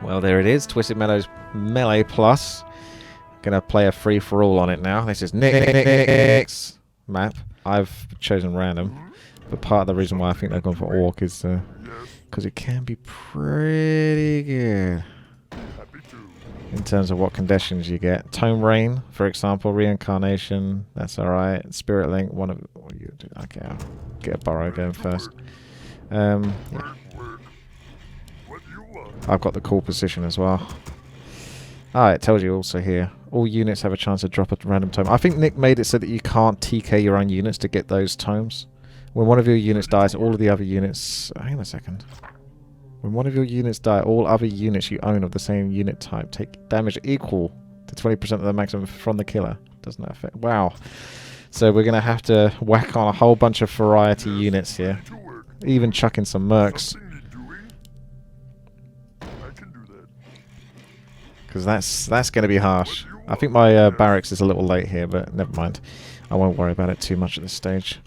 Well, there it is. Twisted Meadows Melee Plus. Gonna play a free-for-all on it now. This is Nick's map. I've chosen random, but part of the reason why I think they've gone for Orc is because it can be pretty good in terms of what conditions you get. Tome Rain, for example, Reincarnation, that's alright. Spirit Link, one of... Okay, I'll get a Burrow going first. Yeah. I've got the cool position as well. Ah, it tells you also here, all units have a chance to drop a random tome. I think Nick made it so that you can't TK your own units to get those tomes. When one of your units dies, all of the other units... Hang on a second. When one of your units die, all other units you own of the same unit type take damage equal to 20% of the maximum from the killer. Doesn't that affect... Wow. So we're going to have to whack on a whole bunch of variety units here. Even chuck in some mercs. Because that's going to be harsh. I think my barracks is a little late here, but never mind. I won't worry about it too much at this stage.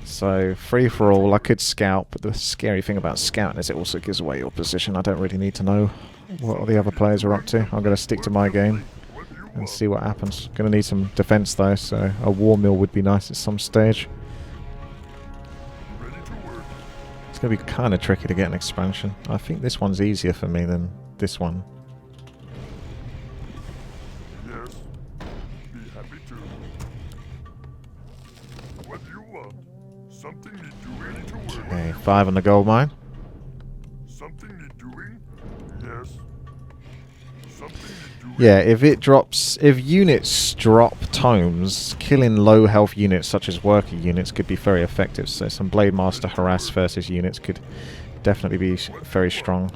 So, free for all, I could scout, but the scary thing about scouting is it also gives away your position. I don't really need to know what the other players are up to. I'm going to stick to my game and see what happens. Going to need some defense though, so a war mill would be nice at some stage. It's going to be kind of tricky to get an expansion. I think this one's easier for me than this one. Okay, 5 on the gold mine. Yeah, if units drop tomes, killing low health units such as worker units could be very effective. So some Blade Master harass versus units could definitely be very strong.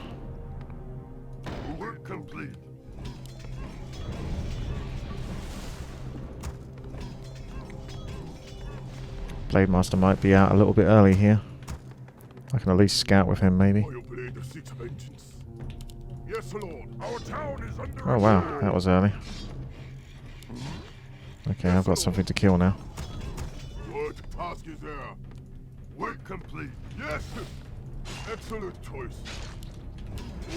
Blade Master might be out a little bit early here. I can at least scout with him, maybe. Oh wow, that was early. Okay, I've got something to kill now. Work complete. Yes. Excellent choice.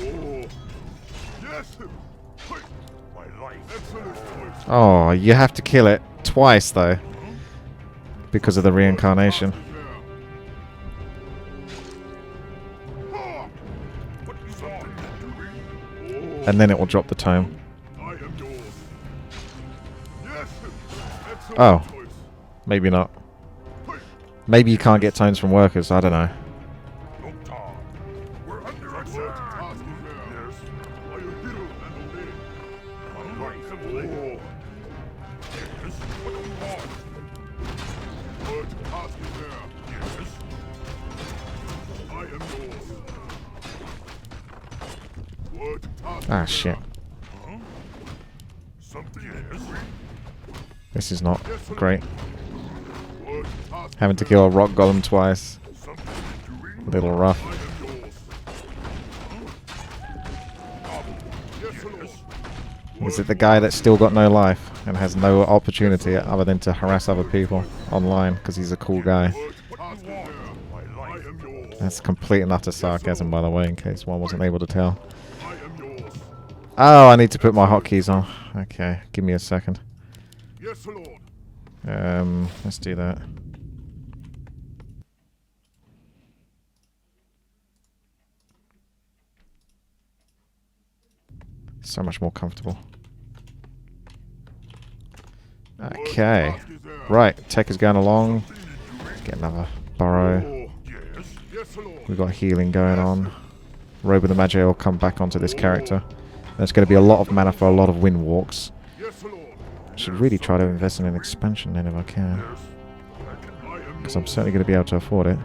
Oh. Yes. My life. Excellent choice. Oh, you have to kill it twice though, because of the reincarnation. And then it will drop the tome. Oh. Maybe not. Maybe you can't get tomes from workers, I don't know. Ah, shit. This is not great. Having to kill a rock golem twice. A little rough. Is it the guy that's still got no life and has no opportunity other than to harass other people online because he's a cool guy? That's complete and utter sarcasm, by the way, in case one wasn't able to tell. Oh, I need to put my hotkeys on. Okay, give me a second. Let's do that. So much more comfortable. Okay. Right, tech is going along. Let's get another burrow. We've got healing going on. Robe of the Magi will come back onto this character. There's going to be a lot of mana for a lot of wind walks. I should really try to invest in an expansion then if I can. Because I'm certainly going to be able to afford it.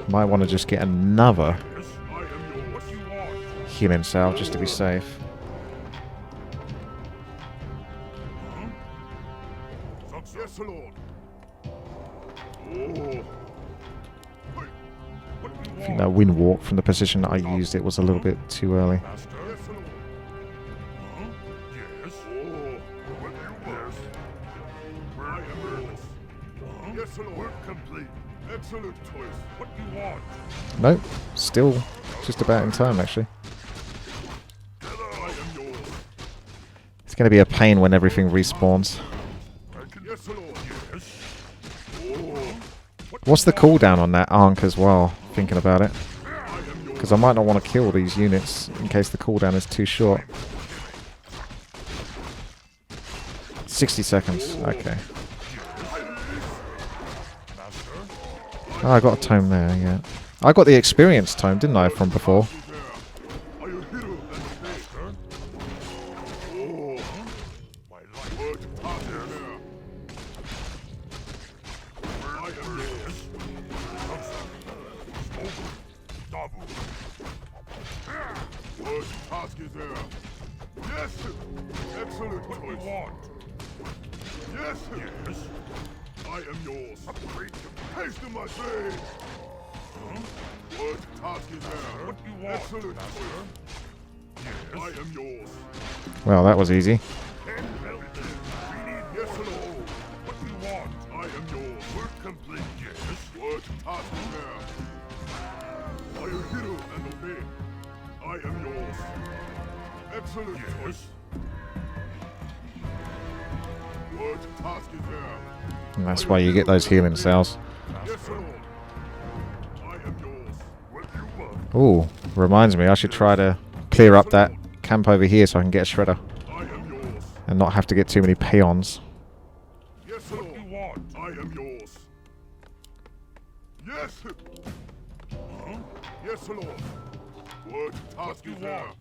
Might want to just get another healing salve just to be safe. I think that wind walk from the position that I used it was a little bit too early. Yes, Lord. Work complete. Excellent choice. What do you want? Nope. Still just about in time, actually. I am yours. It's going to be a pain when everything respawns. Yes, Lord. Yes. Oh. What's the cooldown on that Ankh as well? Thinking about it. Because I might not want to kill these units in case the cooldown is too short. 60 seconds. Okay. Oh, I got a tome there, yeah. I got the experience tome, didn't I, from before? Yes! Excellent choice. Yes! Yes. I am yours. Upgrade to haste in my blade. What task is there? What do you want? Excellent choice. Yes. I am yours. Well, that was easy. Yes, Lord. What do you want? I am yours. Work complete. Yes. What task is there? Are you hero and obey? I am yours. Excellent choice. What task is there? And that's why you get those healing cells. Yes, Lord. I am yours. What do you want? Ooh, reminds me, I should try to clear up that camp over here so I can get a shredder. I am yours. And not have to get too many peons. Yes, Lord. What do you want? I am yours. Yes. Yes, Lord. What task is there?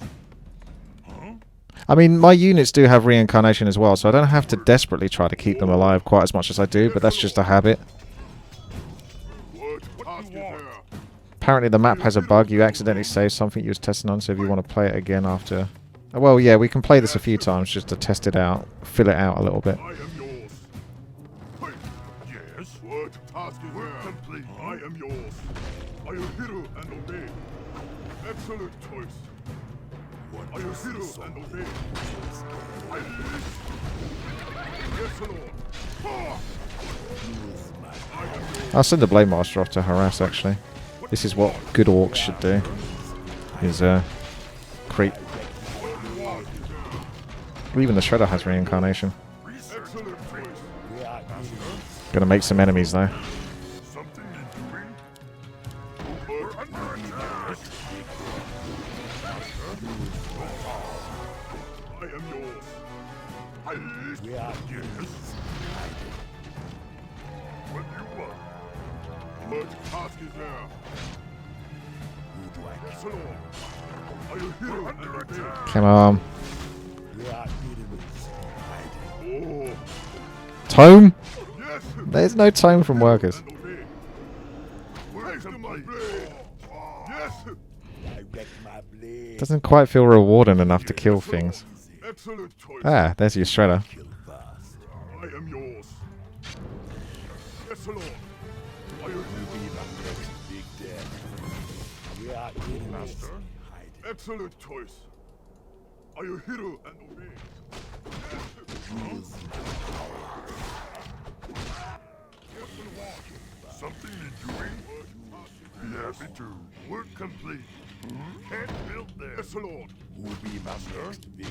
I mean, my units do have reincarnation as well, so I don't have to desperately try to keep them alive quite as much as I do, but that's just a habit. What task is there? Apparently the map has a bug. You accidentally save something you was testing on, so if you want to play it again after... Well, yeah, we can play this a few times just to test it out, fill it out a little bit. I am yours. Yes. What task is there? Complete. I am yours. Are you hero and obey? Excellent choice. Are you hero and obey? Yes, Lord. I'll send the Blade Master off to harass, actually. This is what good orcs should do. Is, creep. Even the Shredder has reincarnation. Gonna make some enemies, though. What task is there? Yes, Lord. Are you hero and obey? Come on. Oh. Tome? Yes. There's no tome from workers. And obey. Where's my blade? Yes. Doesn't quite feel rewarding enough to kill things. Excellent choice. Ah, there's your Shredder. I am yours. Yes, Lord. Are you Master? Excellent choice. Are you hero and obey? Something you're doing? Be happy to. Work complete. Can't build there. Yes, Lord. Will be Master. Yes,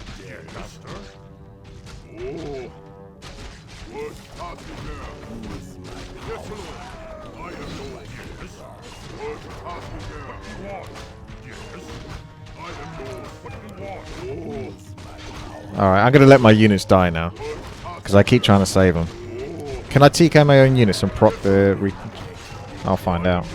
Master. Oh. What task is there? Yes, Lord. I am yours. Yes. What task is there? What do you want? Yes. I am yours. What do you want? Oh. Alright, I'm gonna let my units die now. Because I keep trying to save them. Can I TK my own units and proc the... I'll find out.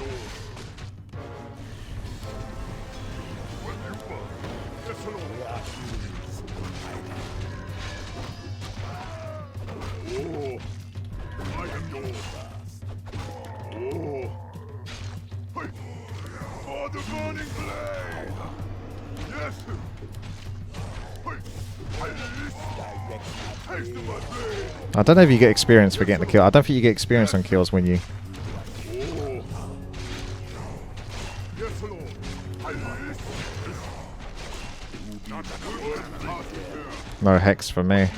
I don't know if you get experience for getting the kill. I don't think you get experience on kills when you... No hex for me.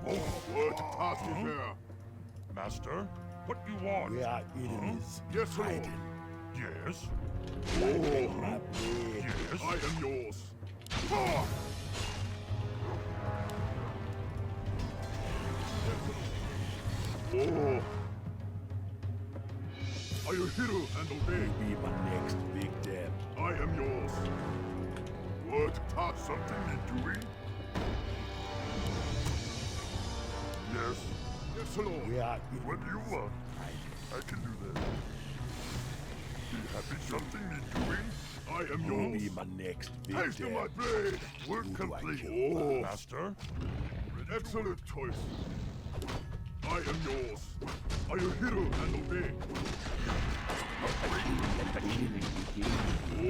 What task is there? Master, what you want? We are enemies. Yes, Lord. Hiding. Yes. Take my blade. Yes. I am yours. Ah! Oh. Are you hero and obey? Be my next big debt. I am yours. What task? Something need doing? Yes. Yes, Lord. We are What do you want? I can do that. Be happy. Something need doing? I am yours. Be my next big Taste of my debt. blade. Work Who do I complete. kill Oh, master. Excellent choice. I am yours. Are you hero and obey? Oh,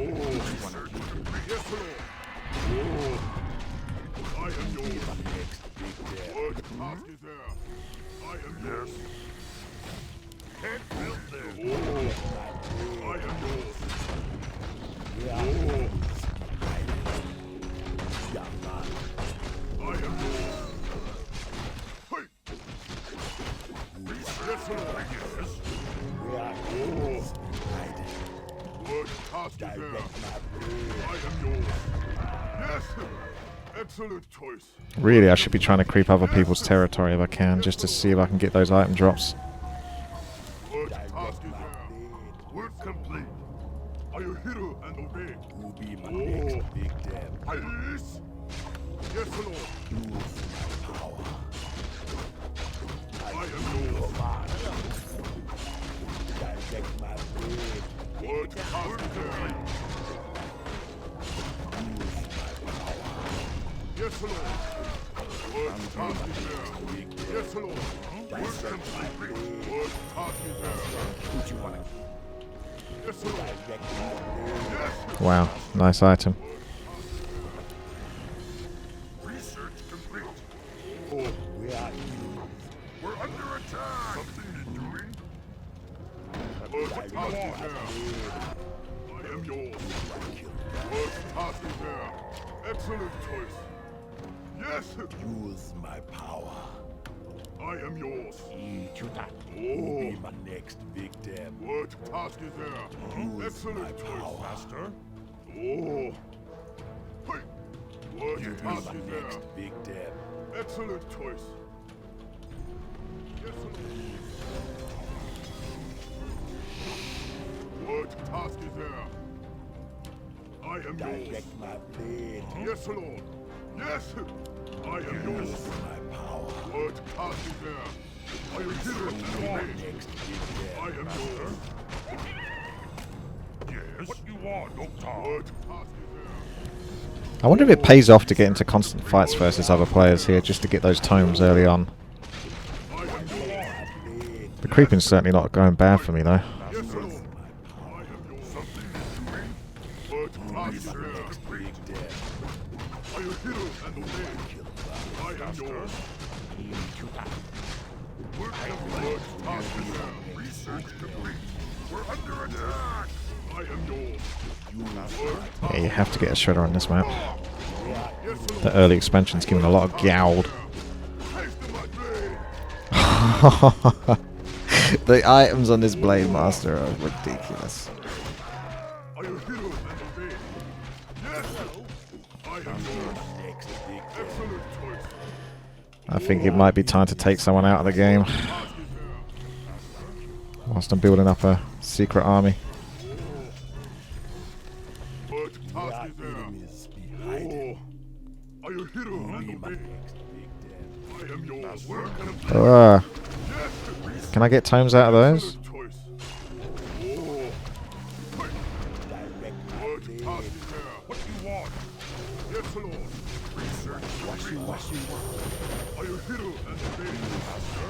yes, Lord. Oh, I am yours. What task is there? I am yours. Can't build there. Oh, I am yours. We are Oh, young man. I am yours. Hey. Yes, Lord. Yes. We are Oh, hiding. what task is there? Direct my blade. I am yours. Yes. Excellent choice. Really, I should be trying to creep other people's territory if I can, just to see if I can get those item drops. What task is there? Work complete. Are you hero and obey? Who be my next big debt. Yes. Yes, Lord. Use my power. I am yours. Direct my blade. What task is there? Yes, Lord. What task is there? Yes, Lord. Work complete. What task is there? What you want? Yes, Lord. Direct my blade. Yes. Wow, nice item. Research complete. Oh, We are enemies. we're under attack. Something you're doing? What task is there? I am yours. What task is there? Excellent choice. Yes, Use my power. I am yours. Who Oh, be my next big debt. what task is there? Use Excellent my choice, power. master. Oh, hey, what Be task my is there? next big debt. Excellent choice. Yes, Lord. What task is there? I am yours. Direct my blade. Yes, Lord. Yes, I am yours. Use my power. What task is there? Are you hero and obey? Next big debt. I am yours. Yes. What you want, Doctor? What task is there? I wonder if it pays off to get into constant fights versus other players here, just to get those tomes early on. I am yours. Blade. The creeping's certainly not going bad for me though. Yes, Lord. I am yours. Something is doing. What task is there? Big debt. Are you hero and obey? I am yours. Work complete. What task is there? Research complete. We're under attack. I am yours. Yeah, you have to get a shredder on this map. Yes, Lord. The early expansion's giving a lot of gold. Taste of my blade. The items on this Blade Master are ridiculous. Are you hero and obey? Yes. I am yours. Next big debt. Excellent choice. I think it might be time to take someone out of the game, Task is there. whilst I'm building up a secret army. What Our task is there? enemies be hiding. Oh. Are you hero and Be my obey? next big debt. I am yours. Work complete. Uh, Yes. can I get tomes out of those? Excellent choice. Oh. Direct my What blade. task is there? What you want? Yes, Lord. Research. What you want? Are you hero and obey, master?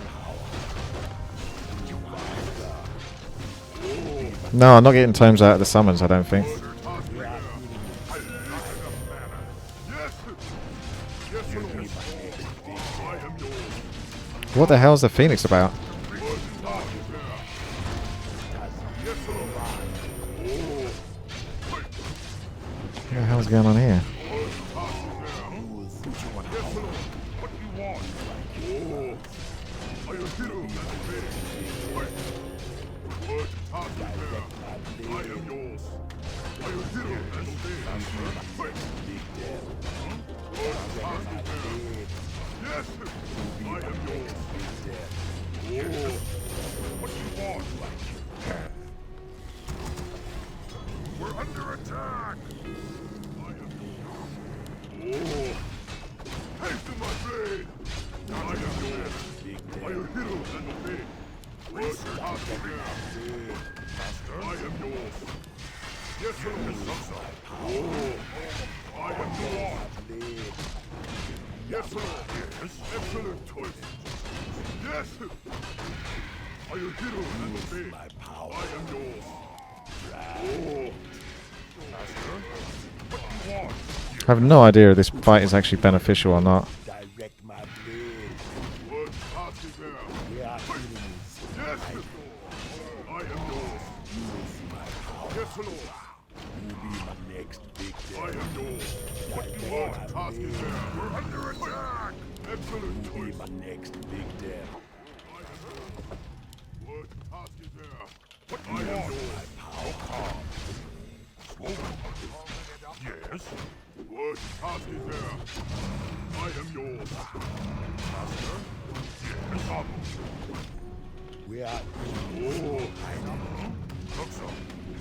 No, I'm not getting tomes out of the summons, I don't think. What task is there? Yes. Yes, Lord. I am yours. What the hell's the Phoenix about? What task is there? Yes, Lord. What the hell's going on here? What task is there? Yes, Lord. What you want? Oh, are you hero and obey? Wait. What task is there? I am yours. Are you hero and obey? Wait. What task is there? Yes, I am yours. Oh, what do you want? We're under attack. I am yours. Oh, haste to my blade. I am yours. Are you hero and obey? What task is there? Master, I am yours. Yes, sir, Miss. Oh, I am yours. Yes, sir. Yes, excellent choice. Yes. Are you hero and obey? My power. I am yours. Oh, Master, what do you want? I have no idea if this fight is actually beneficial or not. Direct my blade. What task is there? We are enemies. Yes. I am yours. Yes, Lord. You be my next big I death. am yours. What do you want? Task is there. We're under attack. Excellent You be choice. my next big death. What task is there? What do you want? How calm? Yes. What task is there? I am yours. Master? Yes. We are Oh. Look so.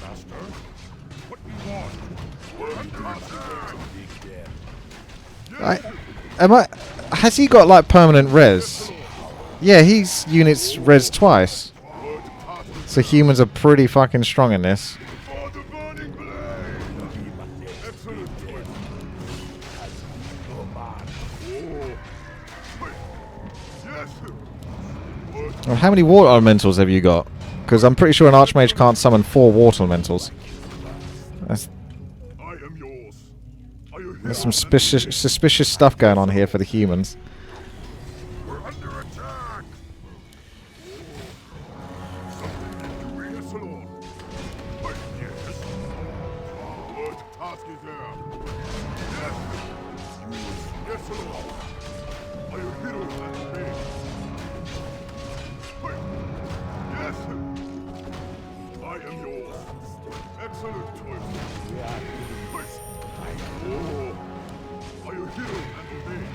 Master? What do you want? We're under attack. big death. Has he got like permanent res? Yeah, he's units res twice. So humans are pretty fucking strong in this. For the burning blade. Excellent choice. Oh. Yes. What? Well, how many water elementals have you got? Because I'm pretty sure an archmage can't summon 4 water elementals. That's, I am yours. Are you here? there's some suspicious stuff going on here for the humans. We're under attack. Something to yes, Lord. But yes. What task is there? Yes. Yes, Lord. Are you hero and me? Yes. I am yours. Excellent choice. We are enemies. Oh. Are you hero and me?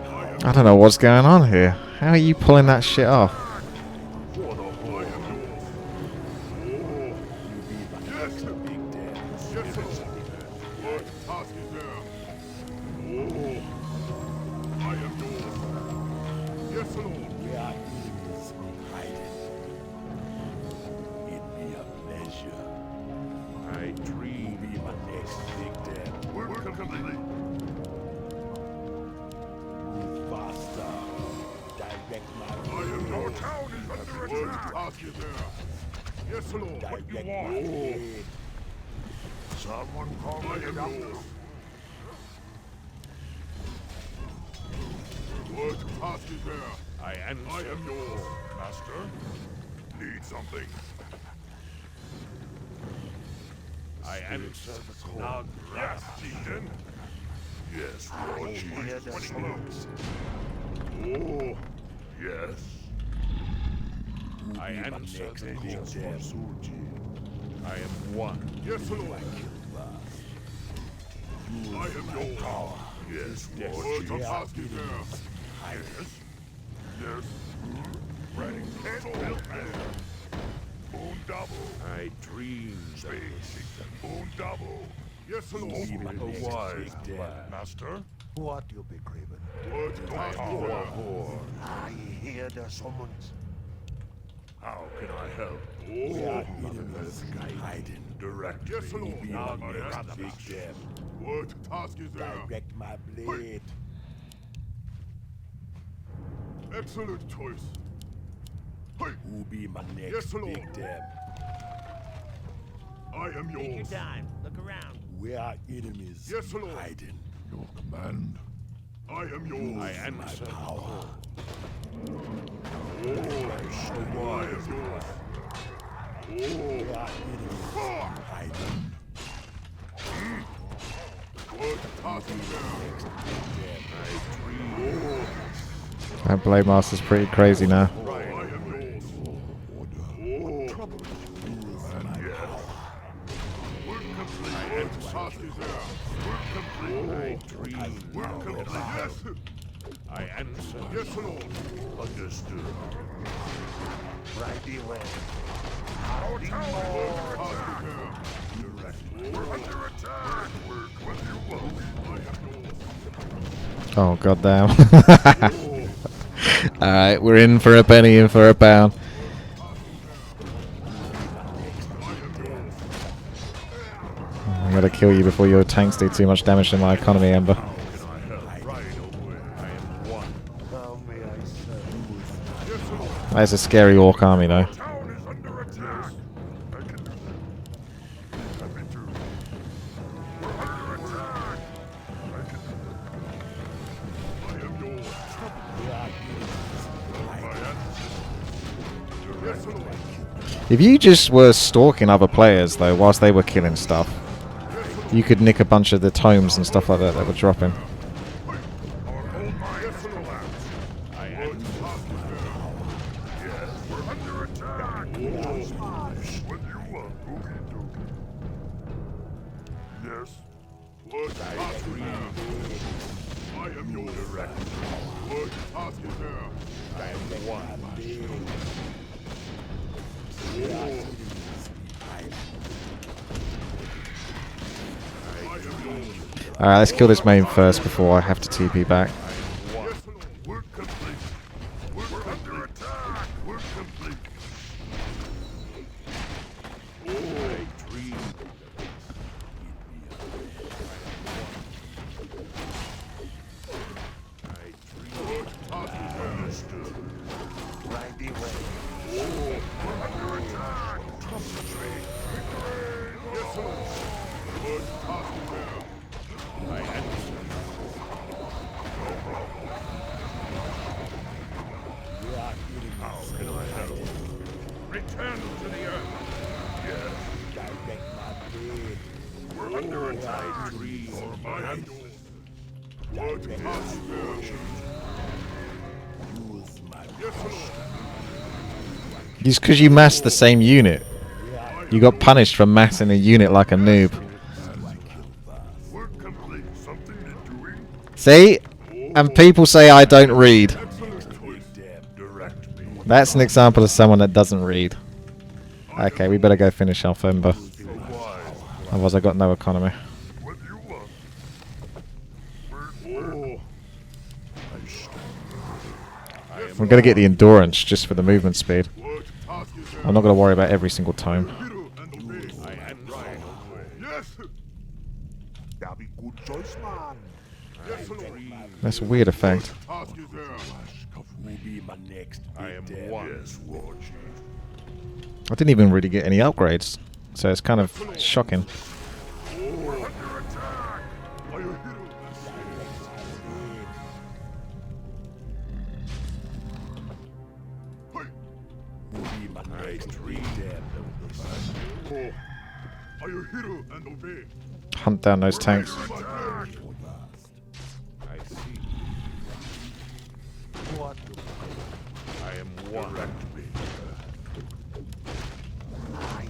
I am I don't know what's going on here. How are you pulling that shit off? for the whole. I am yours. Oh. Yes. Big death. Yes, Lord. What task is there? Oh. I am yours. Yes, Lord. We are enemies. Hiding. It be a pleasure. I dream. Be my next big death. We're complete. Move faster. Direct my I am your town is under attack. What task is there? Yes, Lord. What you direct want? my blade. Someone call me a yours. What task is there? I am yours, Master. Need something? I answer the call. Yes, Chieftain. Yes, Lord Chief. Oh, yes. I answer next the big call. death. I am one. Yes, Lord. I am your power. Yes, Lord. What task is there? Yes. Yes. Ready. Can't build there. Moon double. I dream space. Moon double. Yes, Lord. A wise plan, Master. What you be craving? What task is there? I hear the summons. How can I help? We are Oh, enemies. Hiding. direct. Yes, Lord. Be Now my I next am big death. What task is there? Direct my blade. Excellent choice. Hey, Who be my next Yes, Lord. big death? I am Take your yours. time. Look around. We are enemies. Yes, Lord. Hiding. Your command. I am yours. I My power. Oh, so wise. Yours. We are enemies. Hiding. What task is there? Big death. I dream. Oh, That Blade Master's pretty crazy now. I answer. Yes, Lord. Understood. Right away. Our tower we're under attack. What do you want? I am yours. Oh goddamn! All right, we're in for a penny, in for a pound. I'm gonna kill you before your tanks do too much damage to my economy, Ember. How may I serve? That's a scary orc army, though. Town is under attack. I can do that. Happy to. We're under attack. I can do that. I am yours. Yes, Lord. If you just were stalking other players, though, whilst they were killing stuff, you could nick a bunch of the tomes and stuff like that that were dropping. Alright, let's kill this main first before I have to TP back. We're complete. We're under attack. We're complete. Right away. We're under attack. Yes, Lord. Good hospital. I answer. How can I help? Return to the earth. Yes. We're under attack. For my hand. What hospital? Yes, Lord. Just because you massed the same unit, you got punished for massing a unit like a noob. We're complete. Something you're doing? See? And people say I don't read. Direct me. That's an example of someone that doesn't read. Okay, we better go finish off Ember. Otherwise I got no economy. What do you want? I'm going to get the endurance just for the movement speed. What task is there? I'm not going to worry about every single tome. Hero and obey. I answer. Yes. That'll be good choice, man. Yes, Lord. That's a weird effect. Task is there. Will be my next. I am one. Yes, War Chief. I didn't even really get any upgrades, so it's kind of shocking. We're under attack. Are you hero? Hey. Will be my next. Oh. Are you hero and obey? Hunt down those tanks. Attack. I see. What? I am one. Direct me. I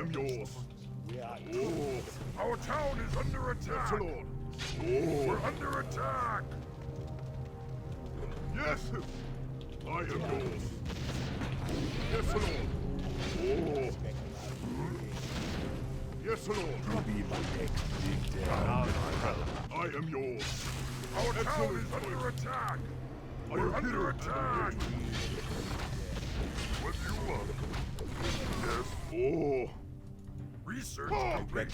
am yours. Oh, our town is under attack. Yes, Lord. Oh, we're under attack. Yes, I am yours. Yes, Lord. Oh. Yes, Lord. I am yours. Our town is under attack. We're under attack. What do you want? Yes. Oh. Research complete.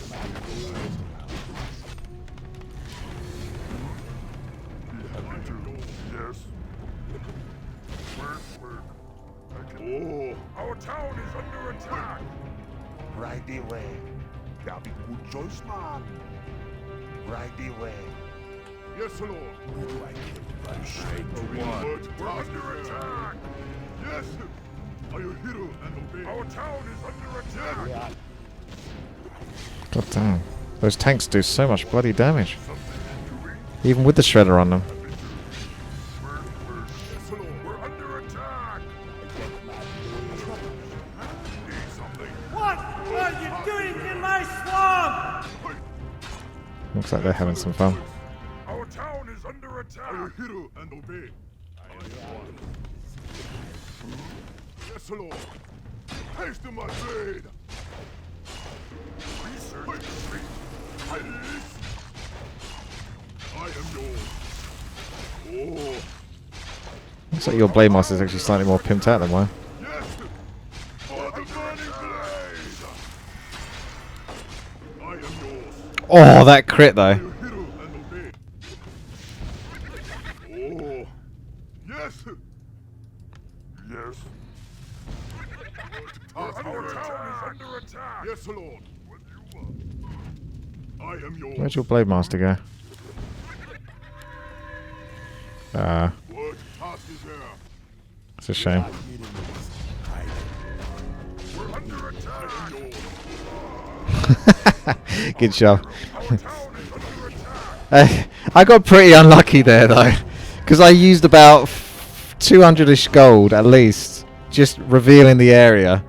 Yes. Work. Oh. Our town is under attack. Right away. That'll be good choice, man. Right away. Yes, Lord. We're under attack. Yes. Are you hero and obey? Our town is under attack. God damn. Those tanks do so much bloody damage. Even with the shredder on them. Yes, Lord. attack! Need something? What are you doing in my swamp? Looks like they're having some fun. Our town is under attack! I hear and obey. I am one. Yes, Lord. Haste to my blade! Research the street. Please. I am yours. Oh. Looks like your Blade Master is actually slightly more pimped out than mine. Yes! For the burning blade! I am yours. Oh, that crit though. You hero and obey. Oh. Yes! Yes. Our town is under attack! Yes, Lord. What do you want? I am yours. Where'd your Blade Master go? What task is there? It's a shame. We're under attack! Good job. Our town is under attack! I got pretty unlucky there though, because I used about 200-ish gold at least, just revealing the area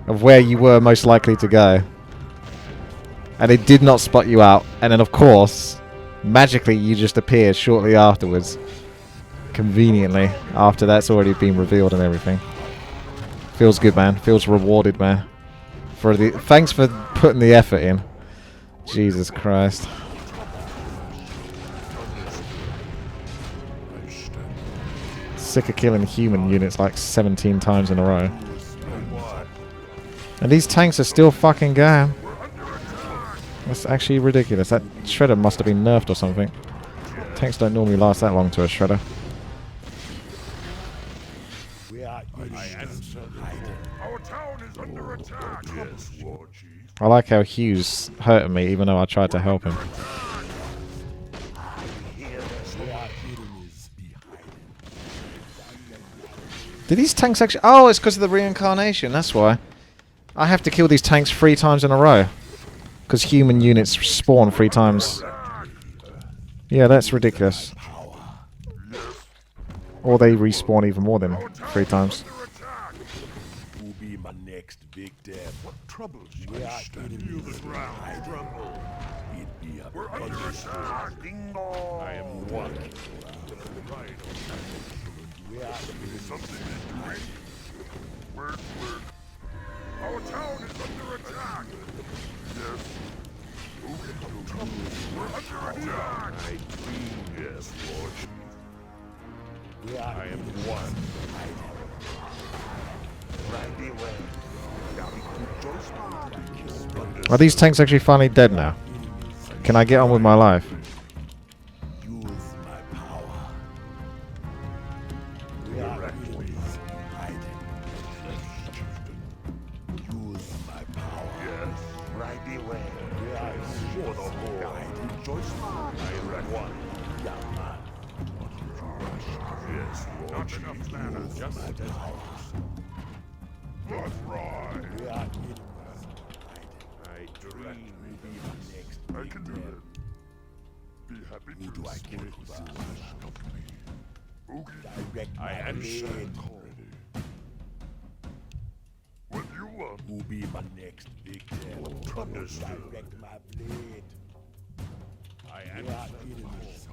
of where you were most likely to go, and it did not spot you out. And then of course, magically you just appeared shortly afterwards, conveniently after that's already been revealed and everything. Feels good, man. Feels rewarded, man. Thanks for putting the effort in. Jesus Christ. Sick of killing human units like 17 times in a row. And these tanks are still fucking going. That's actually ridiculous. That shredder must have been nerfed or something. Tanks don't normally last that long to a shredder. Our town is under attack! Yes, Lord Chief. I like how Hugh's hurting me even though I tried to help him. Did these tanks actually... Oh, it's because of the reincarnation, that's why. I have to kill these tanks 3 times in a row. Because human units spawn 3 times. Yeah, that's ridiculous. Or they respawn even more than 3 times. Who'll be my next victim? What troubles you? We are Feel the ground tremble. It'd be a We're under attack! Bingo! I am one. Right. We are Something is doing. Word. Our town is under attack! Yes. Who can do trouble? We're under attack! Yes, Lord. I am one. Right away. Very good choice, man. Are these tanks actually finally dead now? Can I get on with my life? Use my power. We are enemies hiding. Use my power. Yes. Right away. We are For the Lord. Very good choice, man. I am one. young man. Yes, Lord. Not enough mana. Just My power. That's right. We are enemies hiding. I dream. Will be my next I can do victim. that. Be happy Who to do I kill split first? company. Oogie. Direct I my am blade. already. What do you want? Who'll be my next victim? Understood. Direct my blade. I We am are enemies.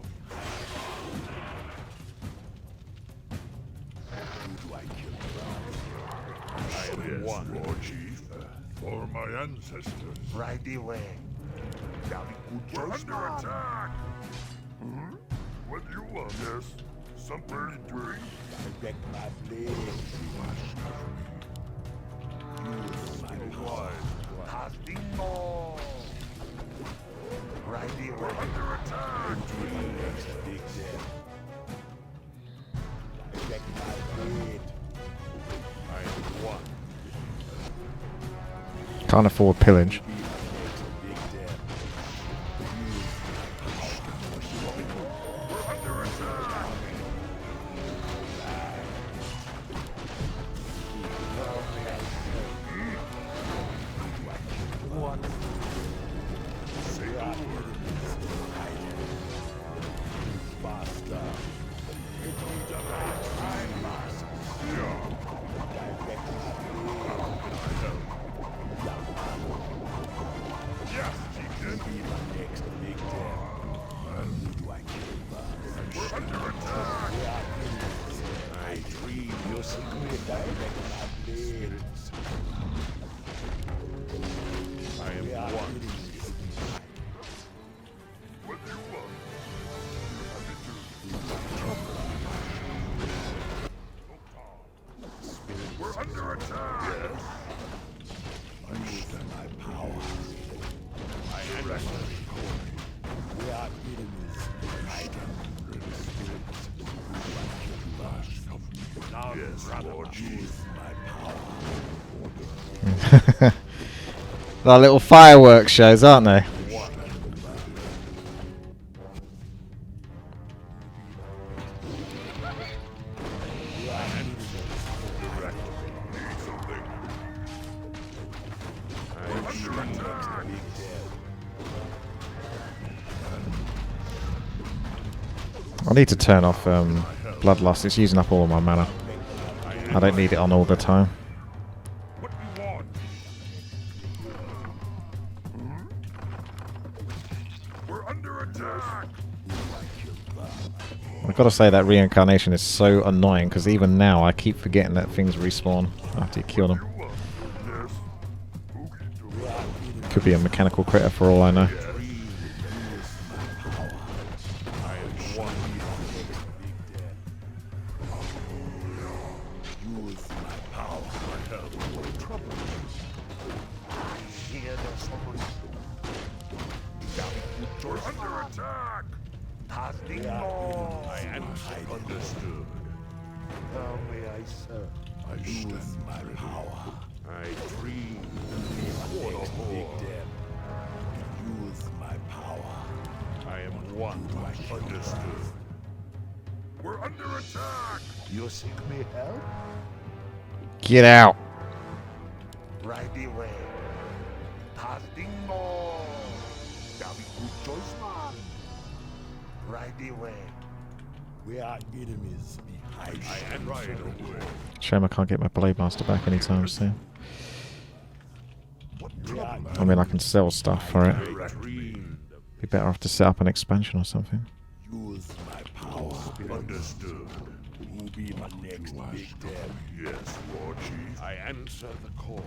Who do I kill first? I am one, Lord Chief. For my ancestors. Right away. Very good We're choice, under man. attack. What do you want? Yes. Something doing. Direct my blade. Use my power. Bingo! Right away. Under attack. To my next victim. Direct my blade. I am one. Can't afford pillage. Be my next victim. We're under attack. Say the word. Faster. Yes, Lord Chief. They're little fireworks shows, aren't they? I need to turn off Bloodlust. It's using up all of my mana. I don't need it on all the time. What do you want? We're under attack. I've got to say that reincarnation is so annoying because even now I keep forgetting that things respawn after you kill them. Could be a mechanical critter for all I know. We're under attack. I answer. Understood. How may I serve? I use my power. I dream. For the horde. Use my power. I am one. Understood. We're under attack. You seek me help? Get out! Right away. Casting more. That be good choice, man. Right away. We are enemies behind. I am right away. Shame I can't get my Blade Master back anytime soon. We are I mean, I can sell stuff for it. I dreamed. Be better off to set up an expansion or something. use my power. Understood. Who be my next big dead? Yes, Lord Chief. I answer the call.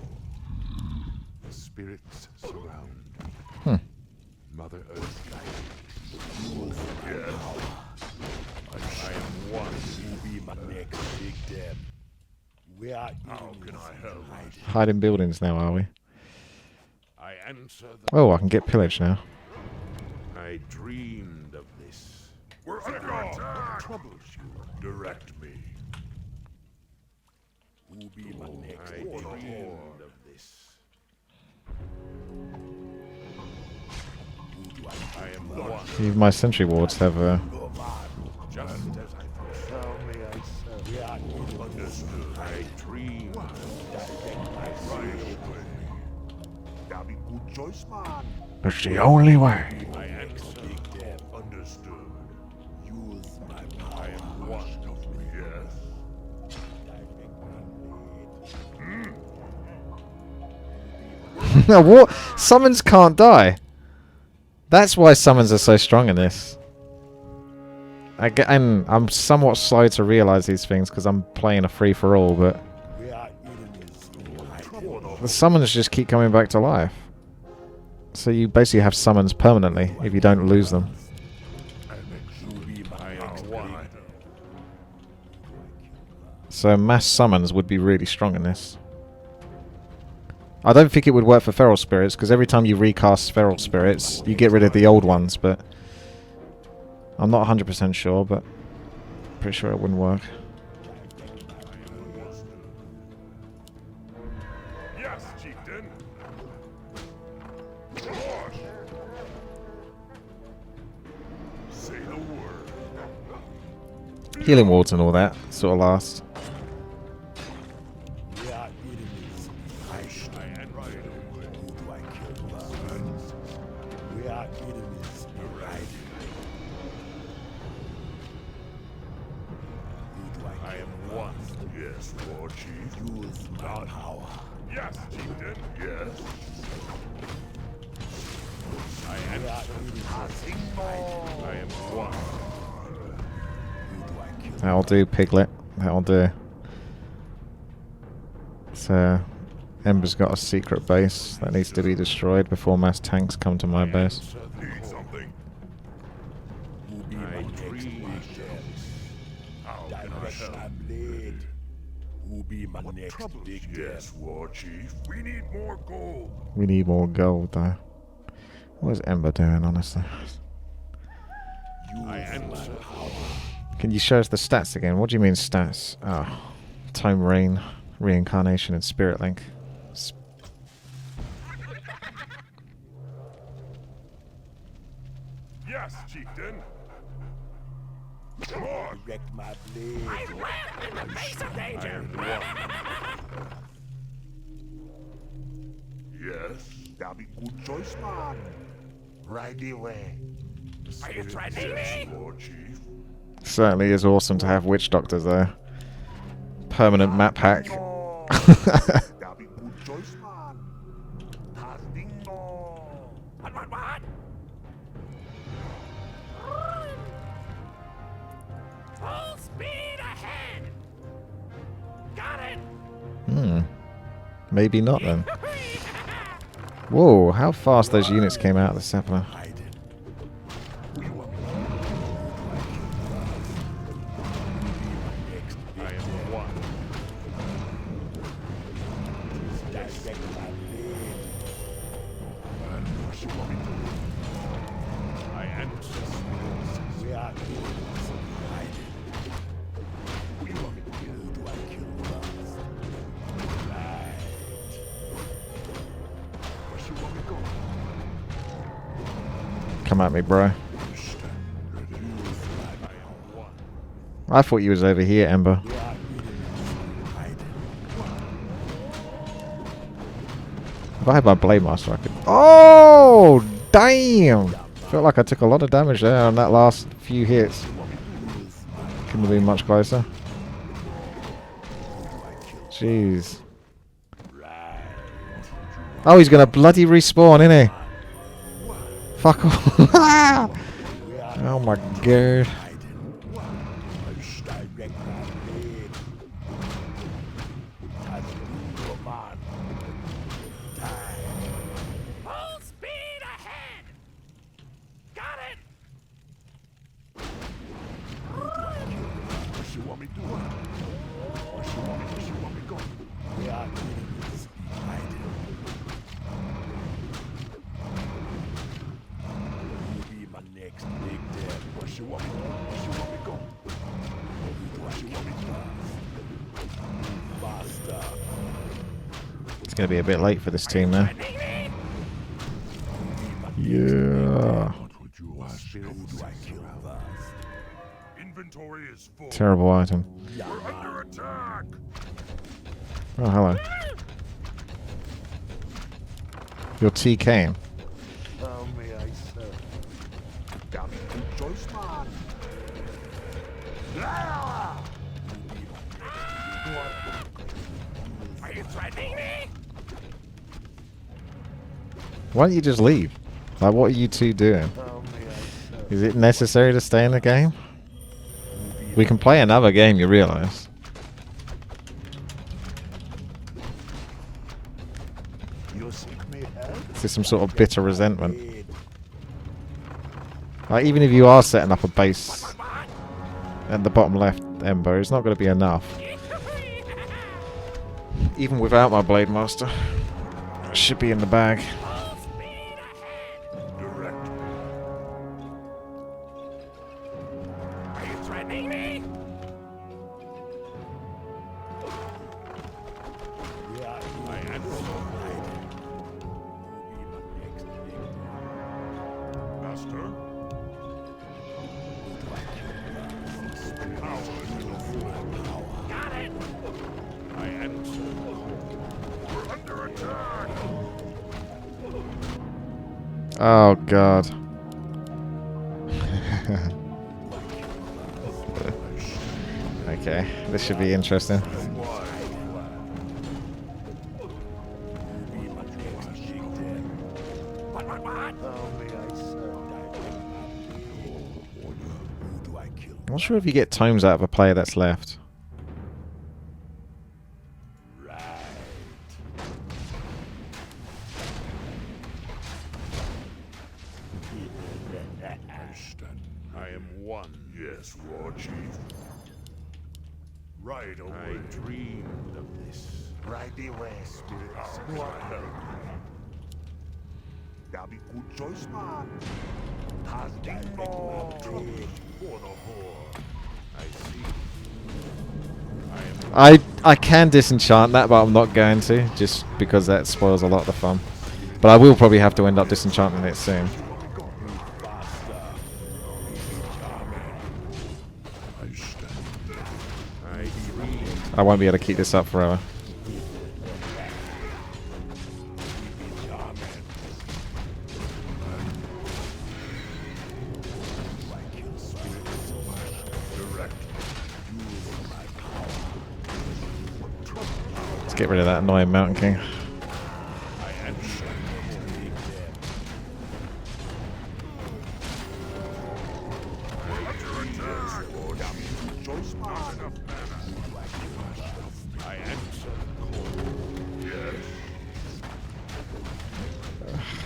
The spirits surround me. Mother Earth guides me. Yes. I am one. Who be my next big dead? We are How can I help? Hide in buildings now, are we? I answer the Oh, I can get pillage now. I dreamed of this. We're under attack. What troubles you? Direct me. Who be my next I big dead? dreamed of this. Who do I am one. Even my sentry wards have Just as I thought. How may I serve? We are enemies. Understood. I dreamed. Right away. That be good choice, man. It's the only way. I answer. Big dead. Understood. Use my power. I am one. Yes. What? Summons can't die. That's why summons are so strong in this. And I'm somewhat slow to realise these things because I'm playing a free-for-all, but We are enemies. the summons just keep coming back to life. So you basically have summons permanently if you don't lose them. Who be my I next am big one. dead? So mass summons would be really strong in this. I don't think it would work for feral spirits because every time you recast feral spirits, you get rid of the old ones, but I'm not 100% sure, but pretty sure it wouldn't work. Yes, chieftain. Rush. Say the word. Healing wards and all that sort of last. We are enemies. I am right away. Who do I kill first? We are enemies. Right. Who do I I am one. Yes, Lord Chief. use my power? Yes, chieftain. Yes. I am. We are enemies. I am one. Who do I kill? That'll do, Piglet. That'll do. So, Ember's got a secret base that needs to be destroyed before mass tanks come to my base. Need something. Who be I my next dream. big dead? How can I Direct help? my blade. Who be my next Troubles? big dead? Yes, War Chief. We need more gold. We need more gold, though. What is Ember doing, honestly? I answer. Can you show us the stats again? What do you mean stats? Oh. Tome Rain, Reincarnation, and Spirit Link. Yes, chieftain. Come on. Direct my blade. I ran in the face of danger. Yes. That'll be good choice, man. Right away. Are you threatening me? Lord Chief. Certainly is awesome to have Witch Doctors there. Permanent map pack. That'll be good choice, man. Tasdingo. What? Full speed ahead. Got it. Maybe not then. Whoa, how fast those units came out of the sapper. I am one. Direct my blade. What you want me to do? I answer. We are killers. Who you want me to kill? Who do I kill first? Right. Where you want me to go? Come at me, bro. Stand ready. I am one. I thought you was over here, Ember. We are If I had my Blade Master, I could... Oh, damn! Felt like I took a lot of damage there on that last few hits. Couldn't have been much closer. Jeez. Oh, he's gonna bloody respawn, isn't he? Fuck off. Oh my god. direct my blade. Tasdingo, man. Full speed ahead. Got it. What you want me to do? Where you want me to go? We are killers. You'll be my next big death. Where you want me to go? Where you want me to go? Where you want me to go? Faster. It's gonna be a bit late for this team now. Threatening me? Yeah. What would you ask? Who do I kill first? Inventory is full. Terrible item. We're under attack. Oh, hello. You're TKing. Tell me, I said. That'll be good choice, man. Are you threatening me? Why don't you just leave? Like, what are you two doing? Tell me, I said. Is it necessary to stay in the game? We can play another game, you realise. You seek me help? Is this some sort of bitter resentment? Like, even if you are setting up a base at the bottom left, Ember, it's not going to be enough. Even without my Blade Master. It should be in the bag. Full speed ahead. Direct. Are you threatening me? I answer. Master. Power to the full. Got it. I answer. We're under attack. Oh, God. Okay, this should be interesting. What? Tell me, I said. Who do I kill? I'm not sure if you get tomes out of a player that's left. Right. I am one. Yes, War Chief. Right away. I dreamed of this. Right away, spirits. That'll be good choice, man. Tasdingo. For the whore. I see. I am I can disenchant that, but I'm not going to, just because that spoils a lot of the fun. But I will probably have to end up disenchanting it soon. I won't be able to keep this up forever. Let's get rid of that annoying Mountain King.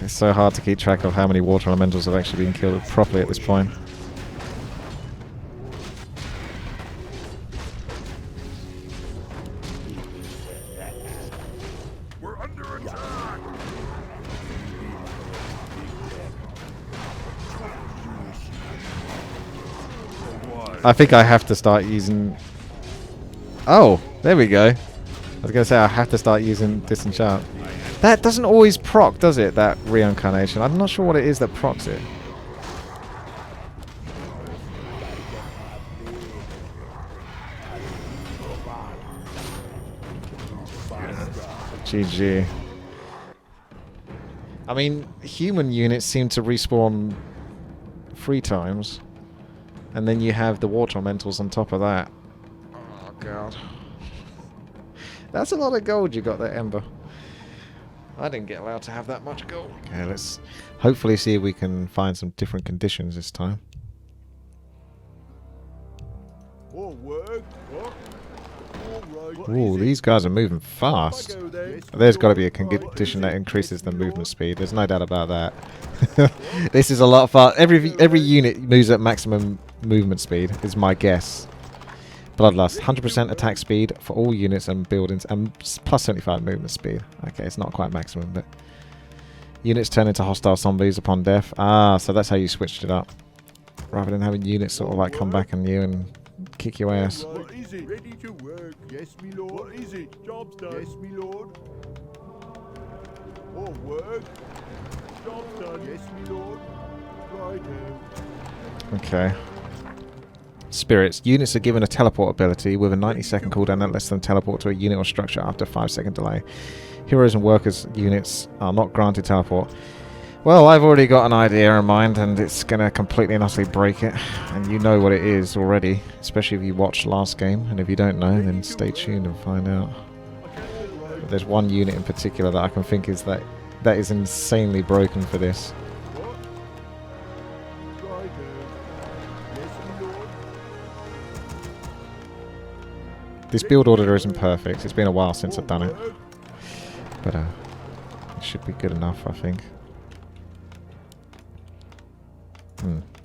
It's so hard to keep track of how many water elementals have actually been killed properly at this point. We're under attack. I think I have to start using... Oh, there we go. I was going to say I have to start using Disenchant. That doesn't always proc, does it, that reincarnation? I'm not sure what it is that procs it. GG. I mean, human units seem to respawn 3 times. And then you have the water elementals on top of that. Oh, God. That's a lot of gold you got there, Ember. I didn't get allowed to have that much gold. Okay, let's hopefully see if we can find some different conditions this time. Ooh, these guys are moving fast. There's got to be a condition that increases the movement speed. There's no doubt about that. This is a lot fast. Every unit moves at maximum movement speed, is my guess. Bloodlust, 100% attack speed for all units and buildings, and plus 75 movement speed. Okay, it's not quite maximum, but... Units turn into hostile zombies upon death. Ah, so that's how you switched it up. Rather than having units sort of like come back on you and kick your ass. What is it? Ready to work? Yes, me lord. What is it? Job's done. Yes, me lord. Oh, work. Job's done. Yes, me lord. Right now. Okay. Spirits. Units are given a teleport ability with a 90-second cooldown that lets them teleport to a unit or structure after a 5-second delay. Heroes and workers units are not granted teleport. Well, I've already got an idea in mind, and it's going to completely and utterly break it. And you know what it is already, especially if you watched last game. And if you don't know, then stay tuned and find out. But there's one unit in particular that I can think is that is insanely broken for this. This build order isn't perfect. It's been a while since I've done it. But it should be good enough, I think.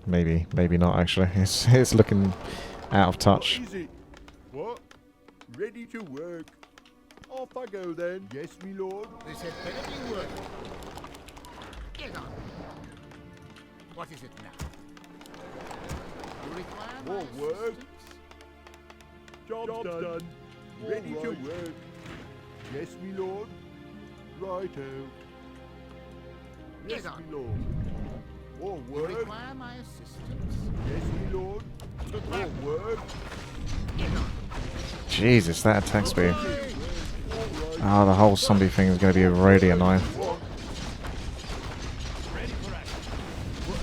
Maybe not actually. It's looking out of touch. What is it? What? Ready to work. Off I go then. Yes, me lord. This had better be work. Get on. What is it now? You require my More work. assistance? Job's done. Ready to work. Yes, me lord. Righto. Yes, Get on. me lord. More You work. require my assistance? Yes, me lord. More work. Get on. Jesus, that attack speed. Oh, the whole zombie thing is going to be really annoying. What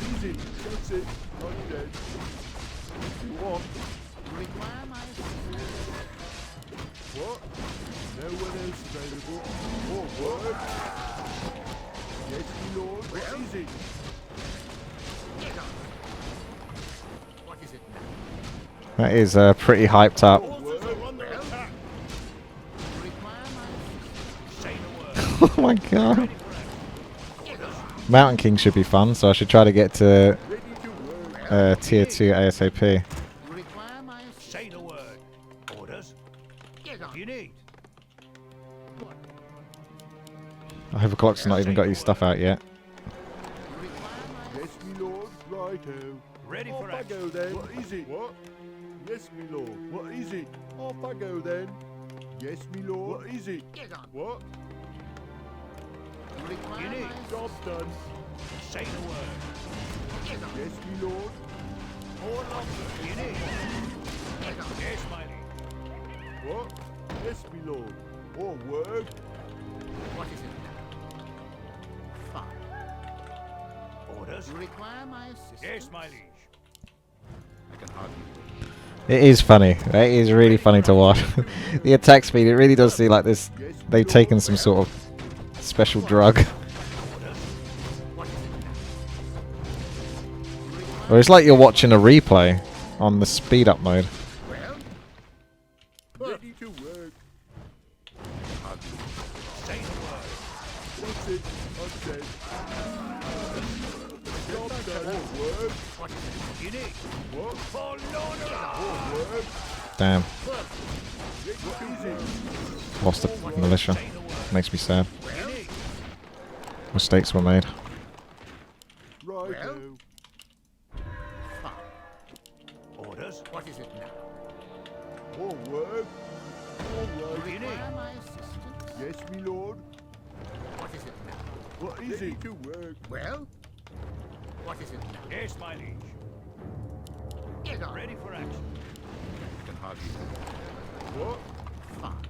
is it? That's it. I'm dead. What do you want? You require my assistance? What? No one else available. More work. Yes, me lord. What is it? Get on. What is it now? That is pretty hyped up. You require my assistance? Oh my god. Mountain King should be fun, so I should try to get to Ready to work. tier 2 ASAP. You require my assistance? Say the word. Orders. Get on. You need. I hope the clock's not even got your stuff out yet. You require my Yes, me lord. Righto. Ready Off for I action. go then. What is it? What? Yes, me lord. What is it? Off I go then. Yes, me lord. What is it? Get on. What? You require You need. my Job done. Say the word. Get on. Yes, me lord. More lumber. You need. Get on. Yes, my liege. What? Yes, me lord. More work. What is it now? Fine. Orders. You require my assistance? Yes, my liege. I can hardly It is funny. It is really funny to watch. The attack speed, it really does seem like this. Yes, me They've lord. taken some sort of special drug. What is it now? You require Or it's like you're watching a replay on the speed up mode. well? Ready to work. Say the word. What's it? I'm dead. Job done. More work. What is it? You need. What? For Lord of More work. Damn. What is it? Lost the militia. Say the word. Makes me sad. You need. Mistakes were made. Right Well? now. Fine. Orders. What is it now? More work. All You right. You need. require my assistance? Yes, me lord. What is it now? What is it? To work. Well? What is it now? Yes, my liege. Get on. Ready for action. I can hardly What? Fine.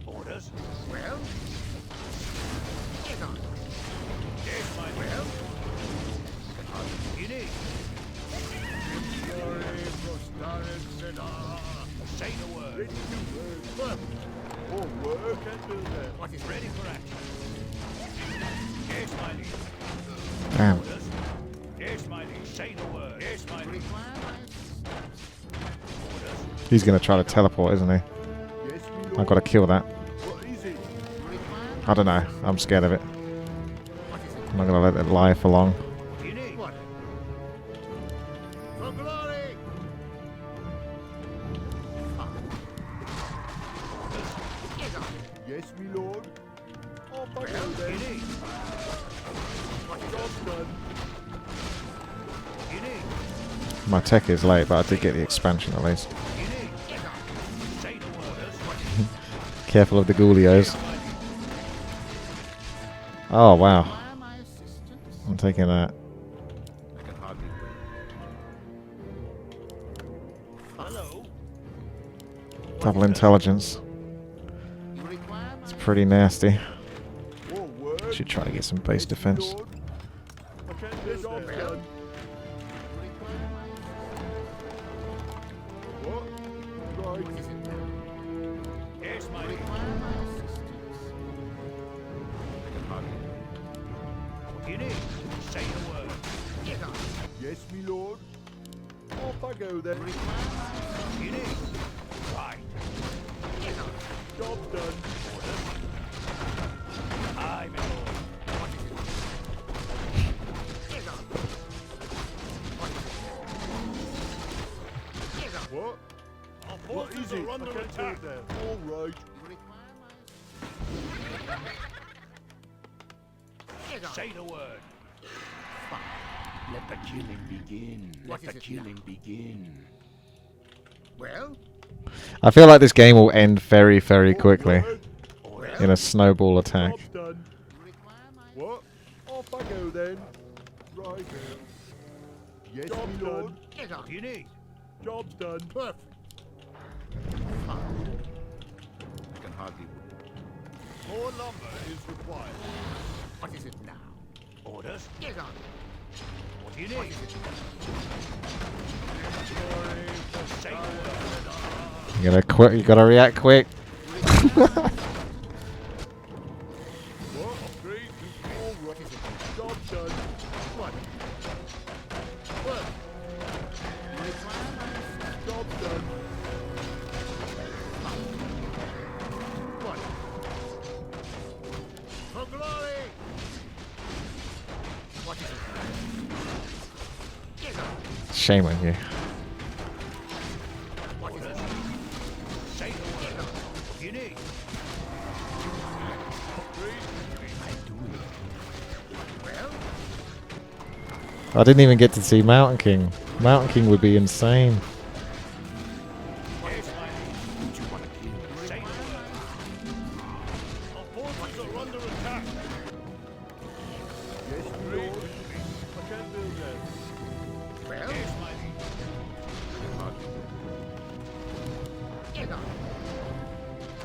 Orders. Well? Get on. Yes, my liege. Well? You need. Say the word. Ready to work. More work and do that. What is Ready for action. Yes, my liege. Damn. Orders. Yes, my liege. Say the word. Yes, my You liege. require my assistance? Orders. He's going to try to teleport, isn't he? Yes, me lord. I've got to kill that. What is it? You require I don't know. I'm scared of it. What is it? I'm not going to let it lie for long. You need. What? For glory! Fine. Get on. Yes, me lord. Off I go You then. need. What is Job it? done. You need. My tech is late, but I did get the expansion at least. You need. Get on. Say the orders. Careful of the ghoulios. Oh, wow. Require my assistance? I'm taking that. I can hardly Hello. Double intelligence. You require my It's pretty nasty. More work. Should try to get some base defense. Lord. I can't do job Well? done. You require my assistance? What? Right. What is it now? Yes, my You liege. require my assistance? I can hardly You need. Say the word. Get on. Yes, me lord. Off I go then. You require my assistance? You need. Right. Get on. Job done. Aye, my lord. What is it? Get on. What is it? Get on. What? Our What forces is it? are I under can't attack. do that. All right. You require my assistance? Get on. Say the word. Let the killing begin. What Let is the it killing now? begin. Well? I feel like this game will end very, very quickly All in a snowball attack. Job done. You require my What? Off I go then. Right. Yes, Job me lord. done. Get on. You need. Job's done. Perfect. Fine. I can hardly More lumber is required. What is it now? Orders. Get on. What do you What need? is it now? Say the word. You gotta quick. You gotta react quick. What? Agreed. All What right. is it now? Job done. What? What? You require my assistance? Job done. What? For glory! What is it now? Get on. Shame on you. What is it now? Say the Get word. on. What do you need? Well? I didn't even get to see Mountain King. Mountain King would be insane. Yes, my liege. Say the word. attack. Yes, my lord. I can build that. Well, Yes, my liege. get on.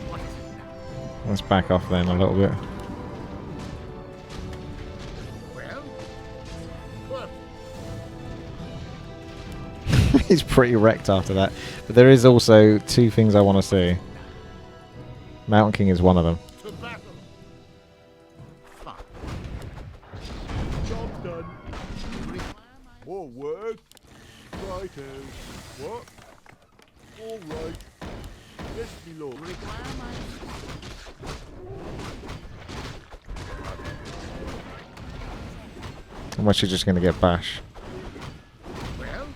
What is it now? Let's back off then a little bit. Well, what? He's pretty wrecked after that. But there is also two things I want to see. Mountain King is one of them. To battle. Fine. Job done. More work. Righto. What? All right. Yes, my lord. Unless you're just going to get bash. Well,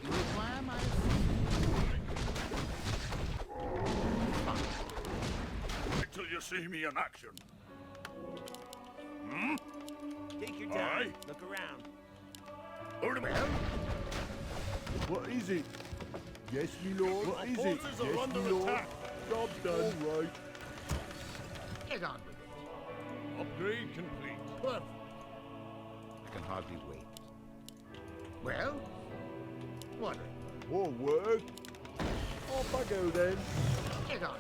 you require my Wait till you see me in action. Hmm? Take your Aye. time. Look around. well. What is it? Yes, my lord. Our What is it? forces are Yes, under my lord. attack. Job done. All right. Get on with it. Upgrade complete. Perfect. I can hardly wait. Well, what? More work. Off I go then. Get on.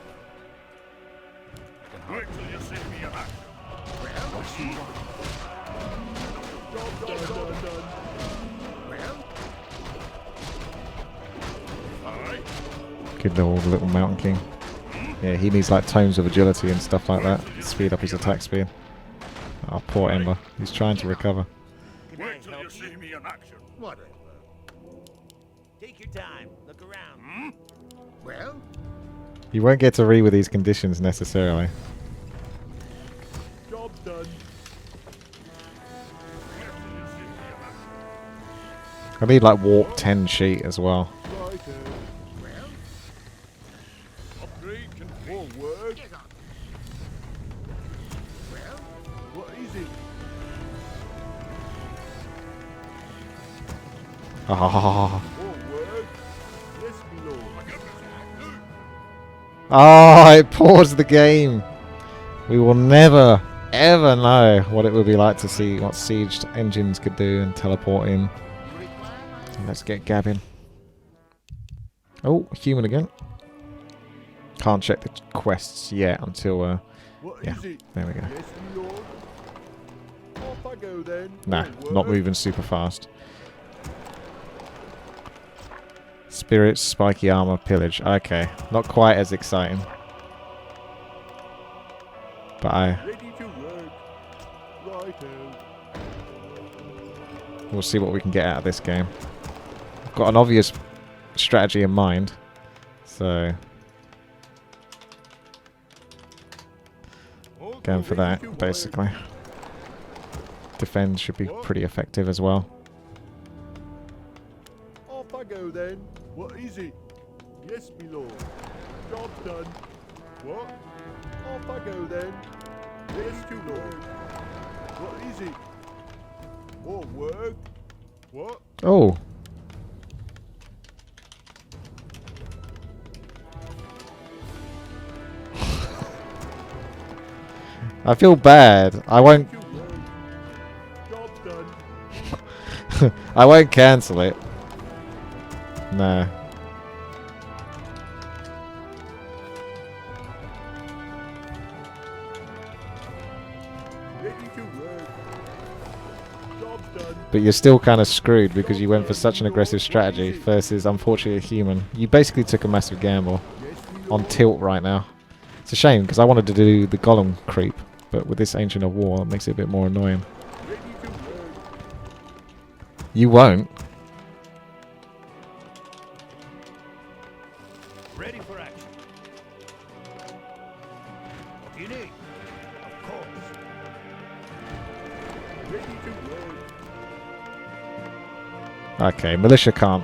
Wait till you see me in action. Well, Job done. well, Aye. Good little Mountain King. Yeah, he needs like tomes of agility and stuff like that to speed up his attack speed. Oh, poor Ember. He's trying to recover. Can I Wait till you help see you? me in action. whatever. Take your time. Look around. Hmm? Well, You won't get to read with these conditions necessarily. Job done. Wait till you see me in action. I need like Warp 10 sheet as well. Righto. well, Upgrade complete. More work. get on. Well, What is it? Ah, More work. Yes, my lord. it paused the game. We will never, ever know what it would be like to see what sieged engines could do and teleport in. you require my Let's get gabbing. Oh, human again. Can't check the quests yet until, What yeah, is it? there we go. Yes, my lord. Off I go then. Nah, More not work. moving super fast. Spirits, spiky armor, pillage. Okay, not quite as exciting. But Ready to work. Righto. we'll see what we can get out of this game. I've got an obvious strategy in mind, so going for that, basically. Defend should be pretty effective as well. Off I go then. What is it? Yes, my lord. Job done. What? Off I go then. Yes, my lord. What is it? More work. What? Oh, I feel bad. I won't. To work. Job done. I won't cancel it. No. Ready to work. Job done. But you're still kind of screwed because you went for such an aggressive strategy versus, unfortunately, a human. You basically took a massive gamble Yes, my on lord. tilt right now. It's a shame because I wanted to do the golem creep, but with this Ancient of War, it makes it a bit more annoying. Ready to work. You won't. Ready for action. What do you need? Of course. Ready to work. Okay, militia can't